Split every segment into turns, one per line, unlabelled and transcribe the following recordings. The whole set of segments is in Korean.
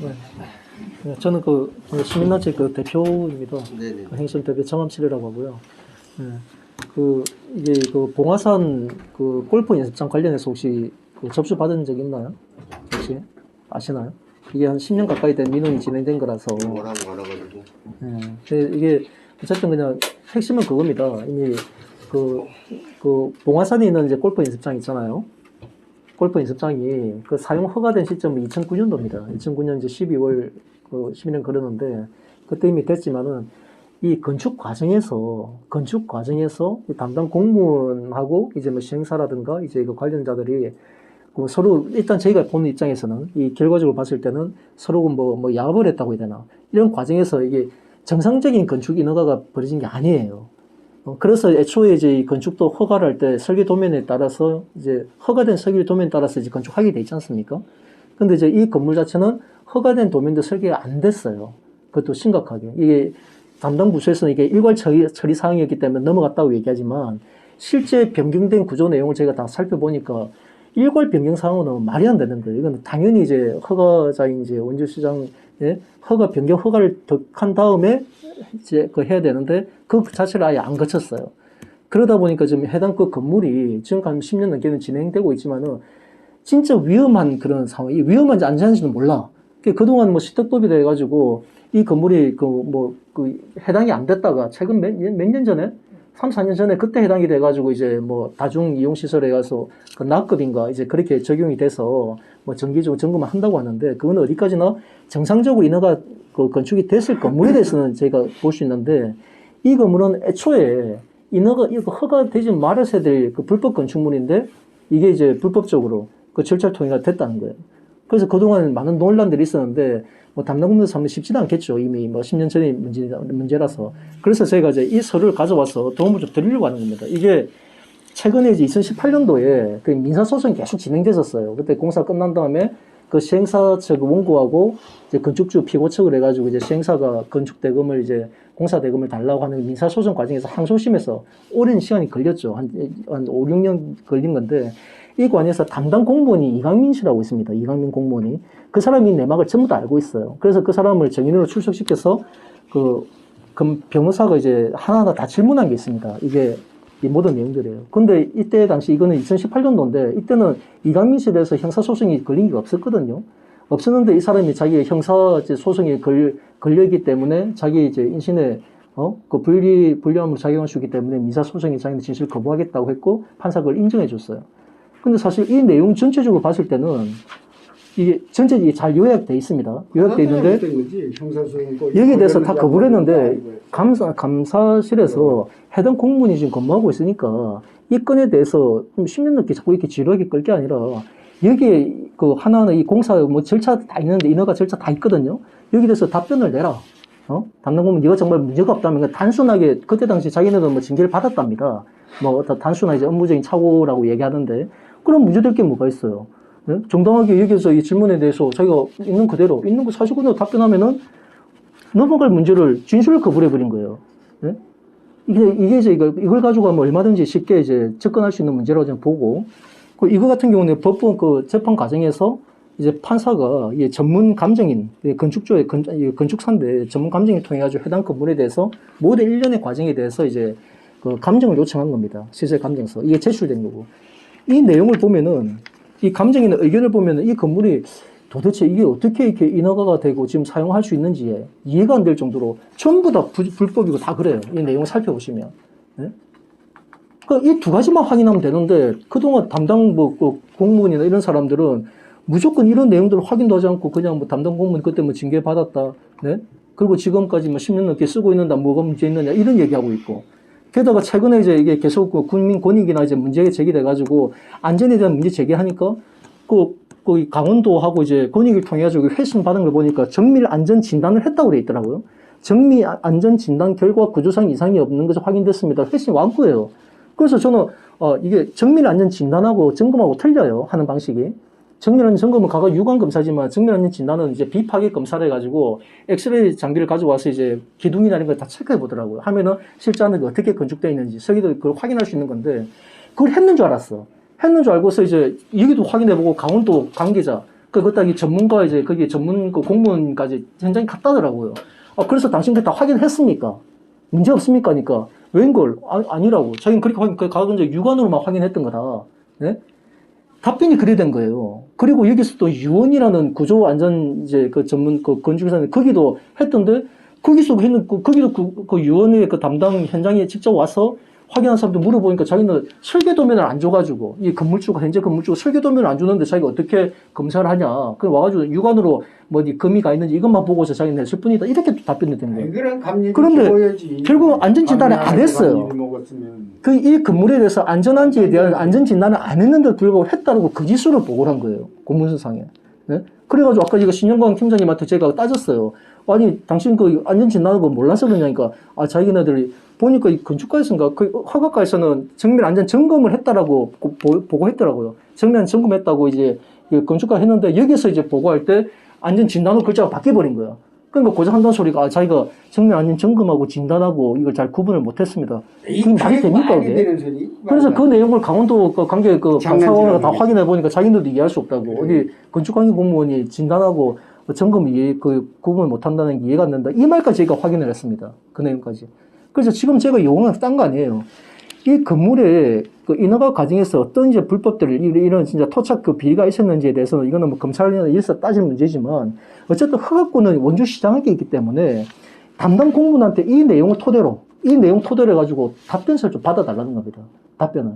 네. 네, 저는 그 시민단체 그 대표입니다.
네네.
그 행선 대표 정암칠이라고 하고요. 네. 그 이게 그 봉화산 그 골프 연습장 관련해서 혹시 그 접수 받은 적 있나요? 혹시 아시나요? 이게 한 10년 가까이 된 민원이 진행된 거라서.
뭐라고 알아가지고.
네. 근데 이게 어쨌든 그냥 핵심은 그겁니다. 이미 그 봉화산에 있는 이제 골프 연습장 있잖아요. 골프 연습장이 그 사용 허가된 시점은 2009년도입니다. 2009년 이제 12월 12년 그러는데 그때 이미 됐지만은 이 건축 과정에서 이 담당 공무원하고 이제 뭐 시행사라든가 이제 그 관련자들이 그 서로 일단 저희가 보는 입장에서는 이 결과적으로 봤을 때는 서로 뭐 야합을 했다고 해야 되나 이런 과정에서 이게 정상적인 건축 인허가가 벌어진 게 아니에요. 그래서 애초에 이제 이 건축도 허가를 할 때 설계 도면에 따라서 이제 허가된 설계 도면에 따라서 이제 건축하게 돼 있지 않습니까? 근데 이제 이 건물 자체는 허가된 도면도 설계가 안 됐어요. 그것도 심각하게. 이게 담당 부서에서는 이게 일괄 처리 사항이었기 때문에 넘어갔다고 얘기하지만 실제 변경된 구조 내용을 제가 다 살펴보니까 일괄 변경 사항은 말이 안 되는 거예요. 이건 당연히 이제 허가자인 이제 원주시장의 허가 변경 허가를 한 다음에 이제 그 해야 되는데 그 자체를 아예 안 거쳤어요. 그러다 보니까 지금 해당 그 건물이 지금까지 10년 넘게는 진행되고 있지만은 진짜 위험한 그런 상황이 위험한지 안 위험한지는 몰라. 그동안 뭐 시특법이 돼가지고 이 건물이 그 해당이 안 됐다가 최근 몇 년 전에 3, 4년 전에 그때 해당이 돼가지고 이제 뭐 다중 이용 시설에 가서 그 낙급인가 이제 그렇게 적용이 돼서 뭐 정기적으로 점검을 한다고 하는데 그건 어디까지나 정상적으로 인허가 그 건축이 됐을 건물에 대해서는 저희가 볼 수 있는데 이 건물은 애초에 인허가 이거 허가되지 말았어야 될 그 불법 건축물인데 이게 이제 불법적으로 그 절차를 통해 됐다는 거예요. 그래서 그동안 많은 논란들이 있었는데 뭐 담당 공무원 삼는 쉽지도 않겠죠. 이미 뭐 10년 전의 문제라서. 그래서 저희가 이제 이 서류를 가져와서 도움을 좀 드리려고 하는 겁니다. 이게 최근에 이제 2018년도에 그 민사소송이 계속 진행됐었어요. 그때 공사 끝난 다음에 그 시행사 측 원고하고 이제 건축주 피고 측을 해가지고 이제 시행사가 건축 대금을 이제 공사 대금을 달라고 하는 민사소송 과정에서 항소심에서 오랜 시간이 걸렸죠. 한 5, 6년 걸린 건데 이 관에서 담당 공무원이 이강민 씨라고 있습니다. 이강민 공무원이. 그 사람이 내막을 전부 다 알고 있어요. 그래서 그 사람을 정인으로 출석시켜서 그 변호사가 이제 하나하나 다 질문한 게 있습니다. 이게 이 모든 내용들이에요. 근데 이때 당시 이거는 2018년도인데 이때는 이강민 씨에 대해서 형사소송이 걸린 게 없었거든요. 없었는데 이 사람이 자기의 형사 소송이 걸려있기 때문에 자기 이제 인신에 그 불리함으로 작용할 수 있기 때문에 민사소송에 자기는 진실을 거부하겠다고 했고 판사가 그걸 인정해 줬어요. 근데 사실 이 내용 전체적으로 봤을 때는 이게 전체 잘 요약돼 있습니다. 요약돼 있는데 여기에 대해서 다 거부를 했는데 감사실에서 해당 공무원이 지금 근무하고 있으니까 이 건에 대해서 10년 넘게 자꾸 이렇게 지루하게 끌 게 아니라 여기에 그 하나하나 이 공사 뭐 절차 다 있는데 인허가 절차 다 있거든요. 여기에 대해서 답변을 내라. 담당 공무원 네가 정말 문제가 없다면 단순하게 그때 당시 자기네들은 뭐 징계를 받았답니다. 뭐 단순한 이제 업무적인 착오라고 얘기하던데 그럼 문제될 게 뭐가 있어요? 네? 정당하게 여기서 이 질문에 대해서 자기가 있는 그대로, 있는 거 사실 그대로 답변하면은 넘어갈 문제를 진술을 거부해버린 거예요. 네? 이게 이제 이걸 가지고 하면 얼마든지 쉽게 이제 접근할 수 있는 문제라고 저는 보고, 이거 같은 경우는 법원 그 재판 과정에서 이제 판사가 이 전문 감정인, 건축주의 건축사인데 전문 감정을 통해가지고 해당 건물에 대해서 모든 일련의 과정에 대해서 이제 그 감정을 요청한 겁니다. 시설 감정서. 이게 제출된 거고. 이 내용을 보면은 이 감정이나 의견을 보면은 이 건물이 도대체 이게 어떻게 이렇게 인허가가 되고 지금 사용할 수 있는지 이해가 안 될 정도로 전부 다 불법이고 다 그래요. 이 내용을 살펴보시면. 네? 그러니까 이 두 가지만 확인하면 되는데 그동안 담당 공무원이나 이런 사람들은 무조건 이런 내용들을 확인도 하지 않고 그냥 뭐 담당 공무원 그때 뭐 징계 받았다. 네? 그리고 지금까지 뭐 10년 넘게 쓰고 있는다 뭐가 문제 있느냐 이런 얘기하고 있고. 게다가 최근에 이제 이게 계속 그 국민 권익이나 이제 문제가 제기돼가지고 안전에 대한 문제 제기하니까 그 강원도하고 이제 권익을 통해가지고 회신 받은 걸 보니까 정밀 안전 진단을 했다고 돼 있더라고요. 정밀 안전 진단 결과 구조상 이상이 없는 것이 확인됐습니다. 회신 완구예요. 그래서 저는 이게 정밀 안전 진단하고 점검하고 틀려요. 하는 방식이. 정밀한 점검은 과거 유관 검사지만 정밀한 진단은 이제 비파괴 검사를 해가지고 엑스레이 장비를 가져와서 이제 기둥이나 이런 걸 다 체크해 보더라고요. 하면은 실제 안에 어떻게 건축되어 있는지 설계도 그걸 확인할 수 있는 건데 그걸 했는 줄 알았어. 했는 줄 알고서 이제 여기도 확인해 보고 강원도 관계자 그것도 이 전문가 이제 거기 전문 그 공무원까지 현장에 갔다더라고요. 그래서 당신 그다 확인했습니까? 문제 없습니까? 하니까 웬걸 아니라고. 자기는 그렇게 가서 이제 육안으로만 확인했던 거다. 네? 답변이 그래 된 거예요. 그리고 여기서 또 유원이라는 구조 안전 이제 그 전문 그 건축회사는 거기도 했던데 거기서 했는 거기도 그 유원의 그 담당 현장에 직접 와서 확인한 사람도 물어보니까 자기는 설계도면을 안 줘가지고 이 건물주가 현재 건물주가 설계도면을 안 주는데 자기가 어떻게 검사를 하냐. 그 와가지고 육안으로 뭐 어디 금이 가 있는지 이것만 보고서 자기는 했을 뿐이다. 이렇게 답변이 된 거예요. 그런데 결국 안전진단을 안 했어요. 그 이 건물에 대해서 안전한지에 대한 안전진단을 안 했는데도 불구하고 했다고 거짓으로 보고를 한 거예요. 공문서상에. 네? 그래가지고 아까 이거 신영광 팀장님한테 제가 따졌어요. 아니 당신 그 안전진단하고 몰라서 그러냐니까 자기네들이 보니까 이 건축가에서인가 그 허가가에서는 정밀 안전 점검을 했다라고 보고했더라고요. 정밀 점검했다고 이제 건축가 했는데 여기서 이제 보고할 때 안전 진단으로 글자가 바뀌어버린 거야. 그러니까 고장한다는 소리가 자기가 정밀 안전 점검하고 진단하고 이걸 잘 구분을 못했습니다. 그게 말이 됩니까 그게? 그래서 그 내용을 강원도 그 관계 그 사원가 다 확인해 보니까 자기들도 이해할 수 없다고. 어디 건축관계 공무원이 진단하고 점검 그 구분을 못한다는 게 이해가 안 된다. 이 말까지 저희가 확인을 했습니다. 그 내용까지. 그래서 지금 제가 용어를 딴 거 아니에요. 이 건물에 그 인허가 과정에서 어떤 이제 불법들을 이런 진짜 토착 그 비리가 있었는지에 대해서는 이거는 뭐 검찰이나 일사 따질 문제지만 어쨌든 허가권은 원주 시장에게 있기 때문에 담당 공무원한테 이 내용 토대로 해가지고 답변서를 좀 받아달라는 겁니다. 답변을.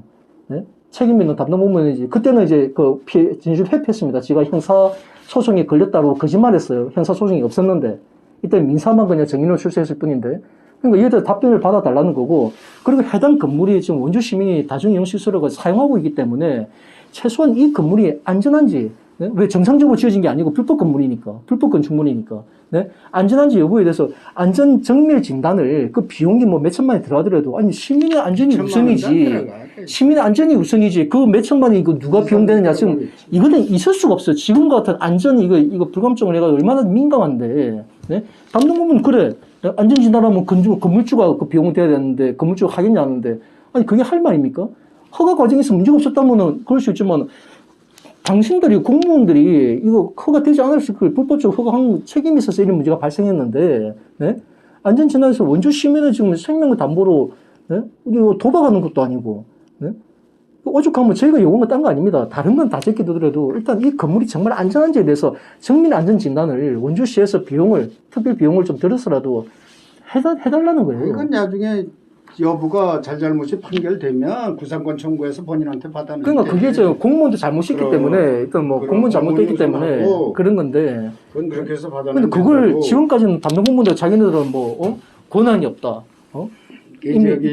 네? 책임 있는 담당 공무원이지. 그때는 이제 그 진실 회피했습니다. 제가 형사 소송에 걸렸다고 거짓말했어요. 형사 소송이 없었는데 이때 민사만 그냥 정인을 출세했을 뿐인데. 그러니까 이에 대해 답변을 받아달라는 거고, 그리고 해당 건물이 지금 원주 시민이 다중이용시설을 사용하고 있기 때문에 최소한 이 건물이 안전한지, 네? 왜 정상적으로 지어진 게 아니고 불법 건물이니까, 불법 건축물이니까, 네? 안전한지 여부에 대해서 안전 정밀 진단을 그 비용이 뭐 몇천만이 들어가더라도 아니 시민의 안전이 우선이지, 시민의 안전이 우선이지 그 몇천만이 이거 누가 비용되느냐 지금 이거는 있을 수가 없어요. 지금 같은 안전 이거 불감증을 해가 얼마나 민감한데, 네? 담당 공무원 그래. 안전진단하면 건물주가 그 비용이 돼야 되는데, 건물주가 하겠냐 하는데, 아니, 그게 할 말입니까? 허가 과정에서 문제가 없었다면은 그럴 수 있지만, 당신들이, 공무원들이 이거 허가되지 않았을 걸 불법적으로 허가한 책임이 있어서 이런 문제가 발생했는데, 네? 안전진단에서 원주 시민의 지금 생명을 담보로, 네? 이거 도박하는 것도 아니고, 네? 오죽하면 저희가 요구한 딴 거 아닙니다. 다른 건 다 제끼더라도 일단 이 건물이 정말 안전한지에 대해서 정밀 안전 진단을 원주시에서 특별 비용을 좀 들어서라도 해달라는 거예요.
이건 나중에 여부가 잘잘못이 판결되면 구상권 청구해서 본인한테 받아내는.
그러니까 그게 저 공무원도 잘못이기 때문에 일단 뭐 공무원 잘못됐기 때문에 그런 건데.
그건 그렇게 해서 받아내는.
근데 그걸 지금까지는 담당 공무원들 자기네들은 뭐 권한이 없다.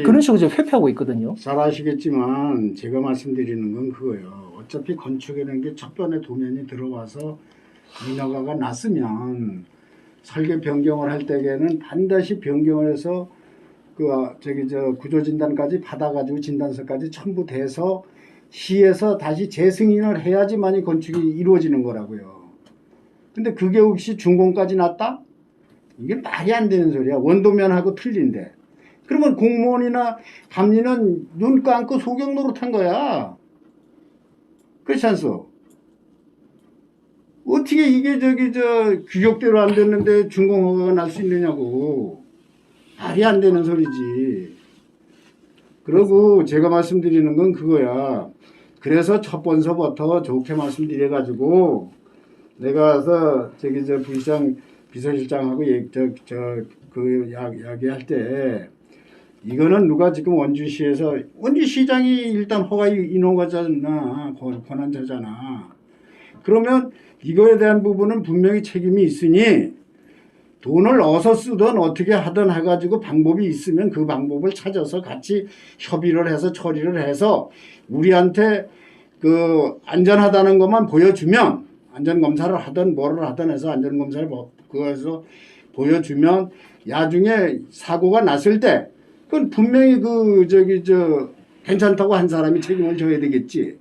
그런 식으로 지금 회피하고 있거든요.
잘 아시겠지만 제가 말씀드리는 건 그거예요. 어차피 건축이라는 게 첫 번에 도면이 들어와서 인허가가 났으면 설계 변경을 할 때에는 반드시 변경을 해서 구조진단까지 받아가지고 진단서까지 첨부돼서 시에서 다시 재승인을 해야지만이 건축이 이루어지는 거라고요. 근데 그게 혹시 준공까지 났다? 이게 말이 안 되는 소리야. 원도면하고 틀린데. 그러면 공무원이나 감리는 눈 감고 소경 노릇한 거야. 그렇지 않소? 어떻게 이게 규격대로 안 됐는데 준공허가가 날 수 있느냐고. 말이 안 되는 소리지. 그리고 제가 말씀드리는 건 그거야. 그래서 첫 번서부터 좋게 말씀드려가지고 내가 와서 부시장 비서실장하고 이야기할 때 이거는 누가 지금 원주시장이 일단 허가 인허가자나 권한자잖아. 그러면 이거에 대한 부분은 분명히 책임이 있으니 돈을 어서 쓰든 어떻게 하든 해가지고 방법이 있으면 그 방법을 찾아서 같이 협의를 해서 처리를 해서 우리한테 그 안전하다는 것만 보여주면 안전검사를 하든 뭐를 하든 해서 안전검사를 그거에서 보여주면 나중에 사고가 났을 때 그건 분명히 괜찮다고 한 사람이 책임을 져야 되겠지.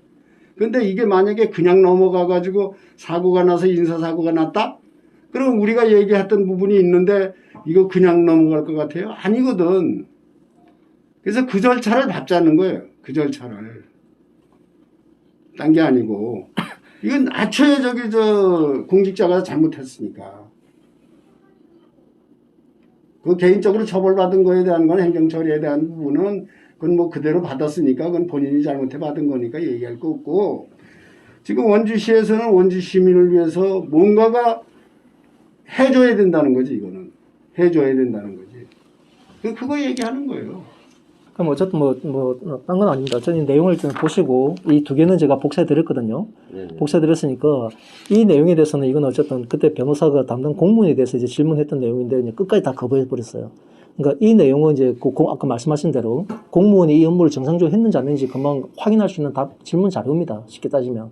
근데 이게 만약에 그냥 넘어가가지고 사고가 나서 인사사고가 났다? 그럼 우리가 얘기했던 부분이 있는데 이거 그냥 넘어갈 것 같아요? 아니거든. 그래서 그 절차를 밟자는 거예요. 그 절차를. 딴 게 아니고. 이건 애초에 공직자가 잘못했으니까. 그 개인적으로 처벌받은 거에 대한 건 행정처리에 대한 부분은 그건 뭐 그대로 받았으니까 그건 본인이 잘못해 받은 거니까 얘기할 거 없고, 지금 원주시에서는 원주 시민을 위해서 뭔가가 해줘야 된다는 거지. 이거는 해줘야 된다는 거지. 그거 얘기하는 거예요.
그럼 어쨌든 딴 건 아닙니다. 저는 내용을 좀 보시고 이 두 개는 제가 복사해 드렸거든요.
네네.
복사해 드렸으니까 이 내용에 대해서는 이건 어쨌든 그때 변호사가 담당 공무원에 대해서 이제 질문했던 내용인데 이제 끝까지 다 거부해 버렸어요. 그러니까 이 내용은 이제 아까 말씀하신 대로 공무원이 이 업무를 정상적으로 했는지 안 했는지 금방 확인할 수 있는 질문 자료입니다. 쉽게 따지면.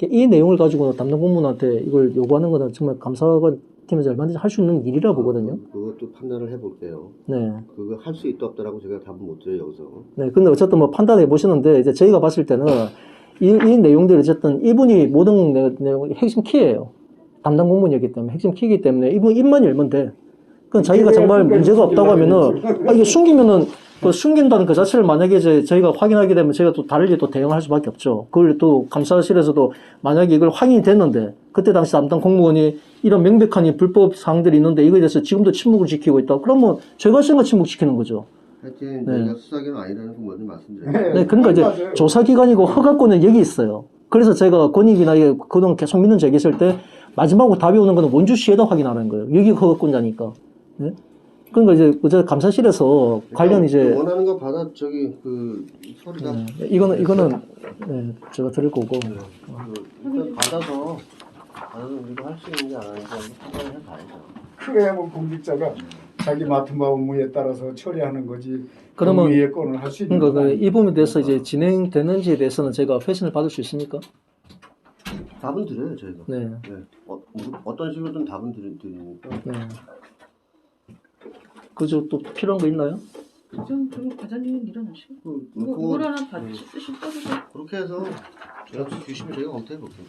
이 내용을 가지고 담당 공무원한테 이걸 요구하는 거는 정말 감사관 팀에서 얼마든지 할 수 있는 일이라 보거든요.
그것도 판단을 해볼게요.
네.
그거 할 수 있다 없다라고 제가 답은 못 드려요, 여기서.
네. 근데 어쨌든 판단해 보시는데 이제 저희가 봤을 때는 이 내용들이 어쨌든 이분이 모든 내용 핵심 키예요. 담당 공무원이기 때문에 핵심 키이기 때문에 이분 입만 열면 돼. 그건 자기가 정말 문제가 없다고 하면은 이게 숨기면은 그 숨긴다는 그 자체를 만약에 이제 저희가 확인하게 되면 저희가 또 다르게 또 대응할 수밖에 없죠. 그걸 또 감사실에서도 만약에 이걸 확인이 됐는데 그때 당시 담당 공무원이 이런 명백한 불법 사항들이 있는데 이거에 대해서 지금도 침묵을 지키고 있다. 그러면 제가 쓴 거 침묵시키는 거죠.
하여튼
네.
저희가 수사기는 아니라는 거 먼저 말씀드려요.
네, 그러니까 이제
맞아요.
조사기관이고 허가권은 여기 있어요. 그래서 제가 권익이나 그동안 계속 믿는 제기했을 때 마지막으로 답이 오는 거는 원주시에다 확인하라는 거예요. 여기 허가권자니까. 네? 그러니까 이제 어제 감사실에서 관련 이제
원하는 거 받아 그 소리가
이거는 네, 제가 드릴 거고.
일단 받아서 우리가 할 수 있는지 안 하는지 한번 판단을 해봐야죠.
그래야 뭐 공직자가 자기 맡은 바 업무에 따라서 처리하는 거지.
그러면
업무의 건을 할 수 있는
그러니까
건
이 부분에 대해서 이제 진행되는지에 대해서는 제가 회신을 받을 수 있습니까?
답은 드려요, 저희가.
네.
네. 어떤 식으로든 답은 드리니까.
네. 그저 또 필요한 거 있나요?
좀 과장님 일어나시고 이거
그거
하나 받으실 거죠?
그렇게 해서 연락처 주시면 저희가 검토해 볼게요.